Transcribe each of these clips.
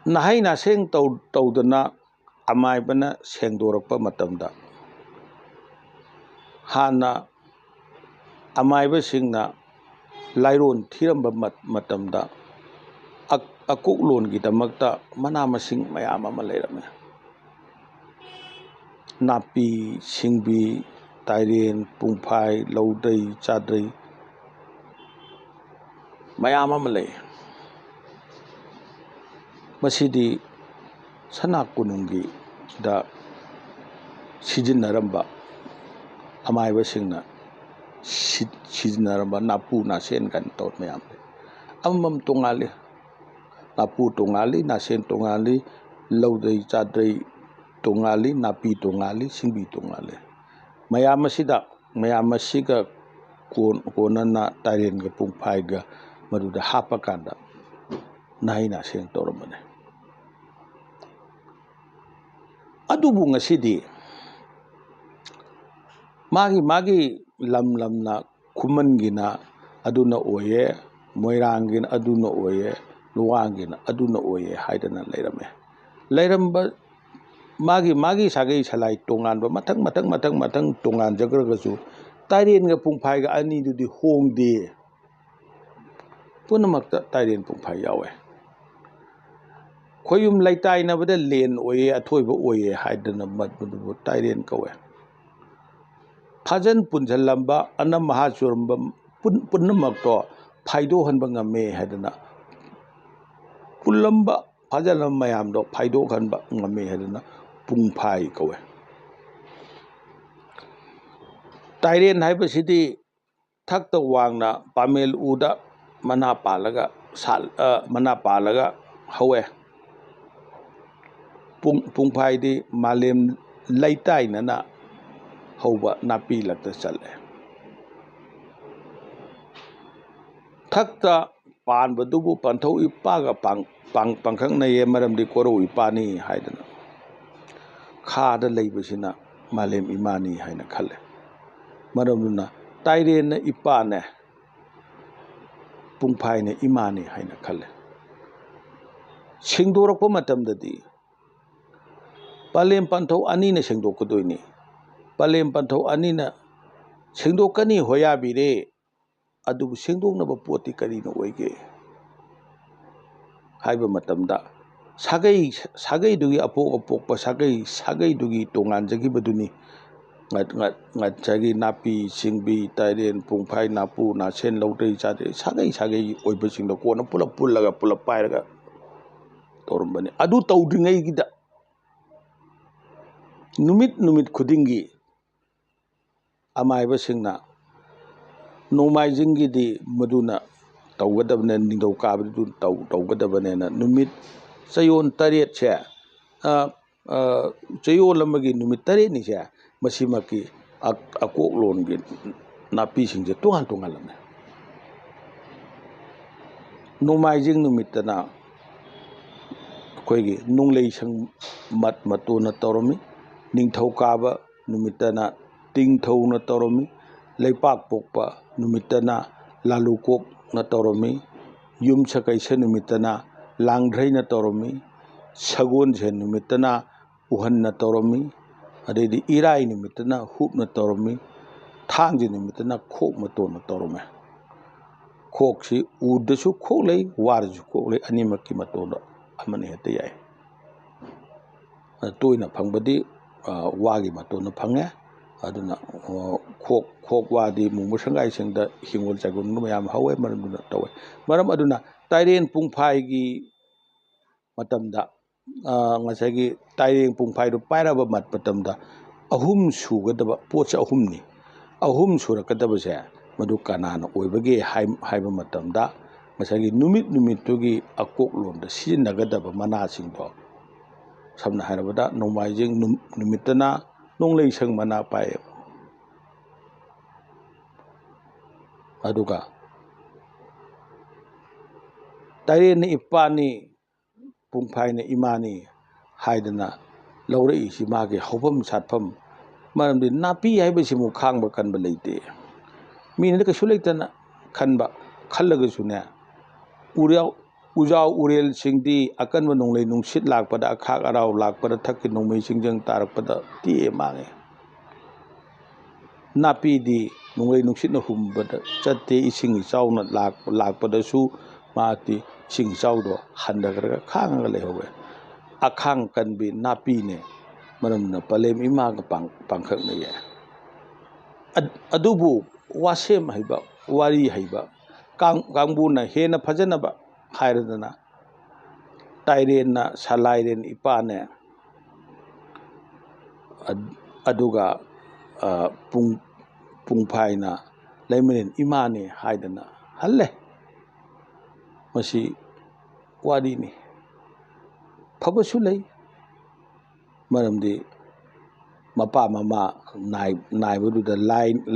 ꯅꯍꯩ ꯅꯁꯦꯡ ꯇꯧꯗꯅ ꯑꯃꯥꯏꯕꯅ ꯁꯦꯡꯗꯣꯔꯛꯄ ꯃꯇꯝꯗ ꯍꯥꯟꯅ ꯑꯃꯥꯏꯕꯁꯤꯡꯅ ꯂꯥꯏꯔꯣꯟ ꯊꯤꯔꯝꯕ ꯃꯇꯝꯗ ꯑꯀꯣꯛꯂꯣꯟꯒꯤꯗꯃꯛꯇ ꯃꯅꯥ ꯃꯁꯤꯡ ꯃꯌꯥꯝ ꯑꯃ ꯂꯩꯔꯝꯃꯦ꯫ ꯅꯥꯄꯤ ꯁꯤꯡꯕꯤ ꯇꯥꯏꯔꯦꯟ ꯄꯨꯡꯐꯥꯏ ꯂꯧꯗꯩ ꯆꯥꯗꯩ ꯃꯌꯥꯝ ꯑꯃ ꯂꯩ꯫ ꯃꯁꯤꯗꯤ ꯁꯅꯥ ꯀꯣꯅꯨꯡꯒꯤꯗ ꯁꯤꯖꯤꯟꯅꯔꯝꯕ ꯑꯃꯥꯏꯕꯁꯤꯡꯅ ꯁꯤꯖꯤꯟꯅꯔꯝꯕ ꯅꯥꯄꯨ ꯅꯥꯁꯦꯟ ꯀꯥꯏꯅ ꯇꯧꯔ ꯃꯌꯥꯝ ꯂꯩ꯫ ꯑꯃꯃꯝ ꯇꯣꯡꯉꯥꯜꯂꯤ, ꯅꯥꯄꯨ ꯇꯣꯡꯉꯥꯜꯂꯤ, ꯅꯥꯁꯦꯟ ꯇꯣꯡꯉꯥꯜꯂꯤ, ꯂꯧꯗꯩ ꯆꯥꯗꯩ ꯇꯣꯡꯉꯥꯜꯂꯤ, ꯅꯥꯄꯤ ꯇꯣꯡꯉꯥꯜꯂꯤ, ꯁꯤꯡꯕꯤ ꯇꯣꯡꯉꯥꯜꯂꯤ꯫ ꯃꯌꯥꯝ ꯑꯁꯤꯒ ꯀꯣꯟꯅꯅ ꯇꯥꯏꯔꯦꯟꯒ ꯄꯨꯡꯐꯥꯏꯒ ꯃꯗꯨꯗ ꯍꯥꯞꯄꯀꯥꯟꯗ ꯅꯍꯩ ꯅꯁꯦꯡ ꯇꯧꯔꯝꯕꯅꯤ꯫ ꯑꯗꯨꯕꯨ ꯉꯁꯤꯗꯤ ꯃꯥꯒꯤ ꯂꯝꯅ ꯈꯨꯃꯟꯒꯤꯅ ꯑꯗꯨꯅ ꯑꯣꯏꯌꯦ, ꯃꯣꯏꯔꯥꯡꯒꯤꯅ ꯑꯗꯨꯅ ꯑꯣꯏꯌꯦ, ꯂꯨꯋꯥꯡꯒꯤꯅ ꯑꯗꯨꯅ ꯑꯣꯏꯌꯦ ꯍꯥꯏꯗꯅ ꯂꯩꯔꯝꯃꯦ꯫ ꯂꯩꯔꯝꯕ ꯃꯥꯒꯤ ꯁꯥꯒꯩ ꯁꯂꯥꯏ ꯇꯣꯉꯥꯟꯕ ꯃꯊꯪ ꯇꯣꯉꯥꯟꯖꯈ꯭ꯔꯒꯁꯨ ꯇꯥꯏꯔꯦꯟꯒ ꯄꯨꯡꯐꯥꯏꯒ ꯑꯅꯤꯗꯨꯗꯤ ꯍꯣꯡꯗꯦ꯫ ꯄꯨꯝꯅꯃꯛꯇ ꯇꯥꯏꯔꯦꯟ ꯄꯨꯡꯐꯥꯏ ꯌꯥꯎꯋꯦ꯫ ꯈꯣꯏꯌꯨꯝ ꯂꯩꯇꯥꯏꯅꯕꯗ ꯂꯦꯟ ꯑꯣꯏꯌꯦ, ꯑꯊꯣꯏꯕ ꯑꯣꯏꯌꯦ ꯍꯥꯏꯗꯅ ꯃꯗꯨꯕꯨ ꯇꯥꯏꯔꯦꯟ ꯀꯧꯋꯦ꯫ ꯐꯥꯖꯟ ꯄꯨꯟꯁꯤꯜꯂꯝꯕ ꯑꯅꯝ ꯃꯍꯥ ꯆꯨꯔꯝꯕ ꯄꯨꯝꯅꯃꯛꯇꯣ ꯐꯥꯏꯗꯣꯛꯍꯟꯕ ꯉꯝꯃꯦ ꯍꯥꯏꯗꯅ ꯄꯨꯜꯂꯝꯕ ꯐꯥꯖꯜꯂꯝꯕ ꯃꯌꯥꯝꯗꯣ ꯐꯥꯏꯗꯣꯛꯍꯟꯕ ꯉꯝꯃꯦ ꯍꯥꯏꯗꯅ ꯄꯨꯡꯐꯥꯏ ꯀꯧꯋꯦ꯫ ꯇꯥꯏꯔꯦꯟ ꯍꯥꯏꯕꯁꯤꯗꯤ ꯊꯛꯇ ꯋꯥꯡꯅ ꯄꯥꯃꯦꯜ ꯎꯗ ꯃꯅꯥ ꯄꯥꯜꯂꯒ ꯍꯧꯋꯦ꯫ ꯄꯨꯡꯐꯥꯏꯗꯤ ꯃꯥꯂꯦꯝ ꯂꯩꯇꯥꯏꯅꯅ ꯍꯧꯕ ꯅꯥꯄꯤ ꯂꯛꯇ ꯆꯠꯂꯦ꯫ ꯊꯛꯇ ꯄꯥꯟꯕꯗꯨꯕꯨ ꯄꯟꯊꯧ ꯏꯄꯥꯒ ꯄꯥꯡꯈꯪꯅꯩꯌꯦ, ꯃꯔꯝꯗꯤ ꯀꯣꯔꯧ ꯏꯄꯥꯅꯤ ꯍꯥꯏꯗꯅ ꯈꯥꯗ ꯂꯩꯕꯁꯤꯅ ꯃꯥꯂꯦꯝ ꯏꯃꯥꯅꯤ ꯍꯥꯏꯅ ꯈꯜꯂꯦ꯫ ꯃꯔꯝꯗꯨꯅ ꯇꯥꯏꯔꯦꯟꯅ ꯏꯄꯥꯅꯦ, ꯄꯨꯡꯐꯥꯏꯅ ꯏꯃꯥꯅꯤ ꯍꯥꯏꯅ ꯈꯜꯂꯦ꯫ ꯁꯦꯡꯗꯣꯔꯛꯄ ꯃꯇꯝꯗꯗꯤ ꯄꯂꯦꯝ ꯄꯟꯊꯧ ꯑꯅꯤꯅ ꯁꯦꯡꯗꯣꯛꯀꯗꯣꯏꯅꯤ꯫ ꯄꯂꯦꯝ ꯄꯟꯊꯧ ꯑꯅꯤꯅ ꯁꯦꯡꯗꯣꯛꯀꯅꯤ ꯍꯣꯌꯥꯕꯤꯔꯦ, ꯑꯗꯨꯕꯨ ꯁꯦꯡꯗꯣꯛꯅꯕ ꯄꯣꯠꯇꯤ ꯀꯔꯤꯅ ꯑꯣꯏꯒꯦ ꯍꯥꯏꯕ ꯃꯇꯝꯗ ꯁꯥꯒꯩꯗꯨꯒꯤ ꯑꯄꯣꯛꯄ ꯁꯥꯒꯩꯗꯨꯒꯤ ꯇꯣꯉꯥꯟꯖꯈꯤꯕꯗꯨꯅꯤ꯫ ꯉꯁꯥꯏꯒꯤ ꯅꯥꯄꯤ ꯁꯤꯡꯕꯤ ꯇꯥꯏꯔꯦꯟ ꯄꯨꯡꯐꯥꯏ ꯅꯥꯄꯨ ꯅꯥꯁꯦꯟ ꯂꯧꯗꯩ ꯆꯥꯗꯩ ꯁꯥꯒꯩꯒꯤ ꯑꯣꯏꯕꯁꯤꯡꯗꯣ ꯀꯣꯟꯅ ꯄꯨꯜꯂꯞ ꯄꯥꯏꯔꯒ ꯇꯧꯔꯝꯕꯅꯤ꯫ ꯑꯗꯨ ꯇꯧꯗ꯭ꯔꯤꯉꯩꯒꯤꯗ ꯅꯨꯃꯤꯠ ꯈꯨꯗꯤꯡꯒꯤ ꯑꯃꯥꯏꯕꯁꯤꯡꯅ ꯅꯣꯡꯃꯥꯏꯖꯤꯡꯒꯤꯗꯤ ꯃꯗꯨꯅ ꯇꯧꯒꯗꯕꯅꯦ, ꯅꯤꯡꯊꯧꯀꯥꯕꯗꯨ ꯇꯧꯒꯗꯕꯅꯦꯅ ꯅꯨꯃꯤꯠ ꯆꯌꯣꯜ 8ꯁꯦ ꯆꯌꯣꯜ ꯑꯃꯒꯤ ꯅꯨꯃꯤꯠ 8ꯅꯤꯁꯦ ꯃꯁꯤꯃꯛꯀꯤ ꯑꯀꯣꯛꯂꯣꯟꯒꯤ ꯅꯥꯄꯤꯁꯤꯡꯁꯦ ꯇꯣꯉꯥꯟ ꯇꯣꯉꯥꯟꯂꯝꯃꯦ꯫ ꯅꯣꯡꯃꯥꯏꯖꯤꯡ ꯅꯨꯃꯤꯠꯇꯅ ꯑꯩꯈꯣꯏꯒꯤ ꯅꯣꯡꯂꯩꯁꯪ ꯃꯇꯣꯟꯅ ꯇꯧꯔꯝꯃꯤ꯫ ꯅꯤꯡꯊꯧꯀꯥꯕ ꯅꯨꯃꯤꯠꯇꯅ ꯇꯤꯡꯊꯧꯅ ꯇꯧꯔꯝꯃꯤ꯫ ꯂꯩꯄꯥꯛꯄꯣꯛꯄ ꯅꯨꯃꯤꯠꯇꯅ ꯂꯥꯂꯨꯀꯣꯛꯅ ꯇꯧꯔꯝꯃꯤ꯫ ꯌꯨꯝꯁꯀꯩꯁ ꯅꯨꯃꯤꯠꯇꯅ ꯂꯥꯡꯙ꯭ꯔꯩꯅ ꯇꯧꯔꯝꯃꯤ꯫ ꯁꯒꯣꯜꯁꯦꯟ ꯅꯨꯃꯤꯠꯇꯅ ꯎꯍꯟꯅ ꯇꯧꯔꯝꯃꯤ꯫ ꯑꯗꯩꯗꯤ ꯏꯔꯥꯏ ꯅꯨꯃꯤꯠꯇꯅ ꯍꯨꯞꯅ ꯇꯧꯔꯝꯃꯤ꯫ ꯊꯥꯡꯖ ꯅꯨꯃꯤꯠꯇꯅ ꯈꯣꯛ ꯃꯇꯣꯟꯅ ꯇꯧꯔꯝꯃꯦ꯫ ꯈꯣꯛꯁꯤ ꯎꯗꯁꯨ ꯈꯣꯛ ꯂꯩ, ꯋꯥꯗꯁꯨ ꯈꯣꯛ ꯂꯩ, ꯑꯅꯤꯃꯛꯀꯤ ꯃꯇꯣꯟꯗ ꯑꯃꯅ ꯍꯦꯛꯇ ꯌꯥꯏ꯫ ꯇꯣꯏꯅ ꯐꯪꯕꯗꯤ ꯋꯥꯒꯤ ꯃꯇꯣꯟꯅ ꯐꯪꯉꯦ꯫ ꯑꯗꯨꯅ ꯈꯣꯛ ꯋꯥꯗꯤ ꯃꯨꯡꯕ ꯁꯪꯒꯥꯏꯁꯤꯡꯗ ꯍꯤꯡꯒꯣꯜ ꯆꯥꯏꯒꯣꯜꯗ ꯃꯌꯥꯝ ꯍꯧꯋꯦ, ꯃꯔꯝꯗꯨꯅ ꯇꯧꯋꯦ꯫ ꯃꯔꯝ ꯑꯗꯨꯅ ꯇꯥꯏꯔꯦꯟ ꯄꯨꯡꯐꯥꯏꯒꯤ ꯃꯇꯝꯗ ꯉꯁꯥꯏꯒꯤ ꯇꯥꯏꯔꯦꯟ ꯄꯨꯡꯐꯥꯏꯗꯨ ꯄꯥꯏꯔꯕ ꯃꯇꯝꯗ ꯑꯍꯨꯝ ꯁꯨꯒꯗꯕ ꯄꯣꯠꯁꯦ ꯑꯍꯨꯝꯅꯤ꯫ ꯑꯍꯨꯝ ꯁꯨꯔꯛꯀꯗꯕꯁꯦ ꯃꯗꯨ ꯀꯅꯥꯅ ꯑꯣꯏꯕꯒꯦ ꯍꯥꯏꯕ ꯃꯇꯝꯗ ꯉꯁꯥꯏꯒꯤ ꯅꯨꯃꯤꯠꯇꯨꯒꯤ ꯑꯀꯣꯛꯂꯣꯟꯗ ꯁꯤꯖꯤꯟꯅꯒꯗꯕ ꯃꯅꯥꯁꯤꯡꯗꯣ, ꯁꯝꯅ ꯍꯥꯏꯔꯕꯗ ꯅꯣꯡꯃꯥꯏꯖꯤꯡ ꯅꯨꯃꯤꯠꯇꯅ ꯅꯣꯡꯂꯩꯁꯪ ꯃꯅꯥ ꯄꯥꯏꯌꯦꯕ꯫ ꯑꯗꯨꯒ ꯇꯥꯏꯔꯦꯟꯅ ꯏꯄꯥꯅꯤ, ꯄꯨꯡꯐꯥꯏꯅ ꯏꯃꯥꯅꯤ ꯍꯥꯏꯗꯅ ꯂꯧꯔꯛꯏꯁꯤ ꯃꯥꯒꯤ ꯍꯧꯐꯝ ꯁꯥꯠꯐꯝ, ꯃꯔꯝꯗꯤ ꯅꯥꯄꯤ ꯍꯥꯏꯕꯁꯤꯃꯨꯛ ꯈꯥꯡꯕ ꯀꯟꯕ ꯂꯩꯇꯦ꯫ ꯃꯤꯅꯗꯤ ꯀꯩꯁꯨ ꯂꯩꯇꯅ ꯈꯜꯂꯒꯁꯨꯅꯦ ꯎꯖꯥꯎ ꯎꯔꯦꯜꯁꯤꯡꯗꯤ ꯑꯀꯟꯕ ꯅꯣꯡꯂꯩ ꯅꯨꯡꯁꯤꯠ ꯂꯥꯛꯄꯗ ꯑꯈꯥꯛ ꯑꯔꯥꯎ ꯂꯥꯛꯄꯗ ꯊꯛꯀꯤ ꯅꯣꯡꯃꯩ ꯆꯤꯡꯖꯪ ꯇꯥꯔꯛꯄꯗ ꯇꯦꯛꯑ ꯃꯥꯡꯉꯦ ꯅꯥꯄꯤꯗꯤ ꯅꯣꯡꯂꯩ ꯅꯨꯡꯁꯤꯠꯅ ꯍꯨꯝꯕꯗ ꯆꯠꯇꯦ ꯏꯁꯤꯡ ꯏꯆꯥꯎꯅ ꯂꯥꯛꯄꯗꯁꯨ ꯃꯥꯗꯤ ꯏꯁꯤꯡ ꯏꯆꯥꯎꯗꯣ ꯍꯟꯊꯈ꯭ꯔꯒ ꯈꯥꯡꯉꯒ ꯂꯩꯍꯧꯋꯦ ꯑꯈꯥꯡ ꯀꯟꯕꯤ ꯅꯥꯄꯤꯅꯦ ꯃꯔꯝꯅ ꯄꯂꯦꯝ ꯏꯃꯥꯒ ꯄꯥꯡꯈꯛꯅꯩꯌꯦ ꯑꯗꯨꯕꯨ ꯋꯥꯁꯦꯝ ꯍꯩꯕ ꯋꯥꯔꯤ ꯍꯩꯕ ꯀꯥꯡꯕꯨꯅ ꯍꯦꯟꯅ ꯐꯖꯅꯕ ꯍꯥꯏꯔꯗꯅ ꯇꯥꯏꯔꯦꯟꯅ ꯁꯂꯥꯏꯔꯦꯟ ꯏꯄꯥꯅꯦ ꯑꯗꯨꯒ ꯄꯨꯡꯐꯥꯏꯅ ꯂꯩꯃꯔꯦꯟ ꯏꯃꯥꯅꯦ ꯍꯥꯏꯗꯅ ꯍꯜꯂꯦ ꯃꯁꯤ ꯋꯥꯔꯤꯅꯤ ꯐꯕꯁꯨ ꯂꯩ ꯃꯔꯝꯗꯤ ꯃꯄꯥ ꯃꯃꯥ ꯅꯥꯏꯕꯗꯨꯗ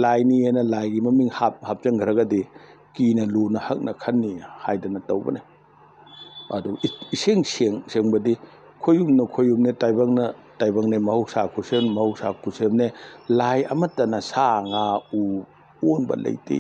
ꯂꯥꯏꯅꯤ ꯍꯥꯏꯅ ꯂꯥꯏꯒꯤ ꯃꯃꯤꯡ ꯍꯥꯞꯆꯤꯟꯈ꯭ꯔꯒꯗꯤ ꯀꯤꯅ ꯂꯨꯅ ꯍꯛꯅ ꯈꯟꯅꯤ ꯍꯥꯏꯗꯅ ꯇꯧꯕꯅꯦ ꯑꯗꯨ ꯏꯁꯦꯡ ꯁꯦꯡꯕꯗꯤ ꯈꯣꯏꯌꯨꯝꯅ ꯈꯣꯏꯌꯨꯝꯅꯦ ꯇꯥꯏꯕꯪꯅ ꯇꯥꯏꯕꯪꯅꯦ ꯃꯍꯧꯁꯥ ꯈꯨꯠꯁꯦꯝ ꯃꯍꯧꯁꯥ ꯈꯨꯠꯁꯦꯝꯅꯦ ꯂꯥꯏ ꯑꯃꯠꯇꯅ ꯁꯥ ꯉꯥ ꯎ ꯑꯣꯟꯕ ꯂꯩꯇꯦ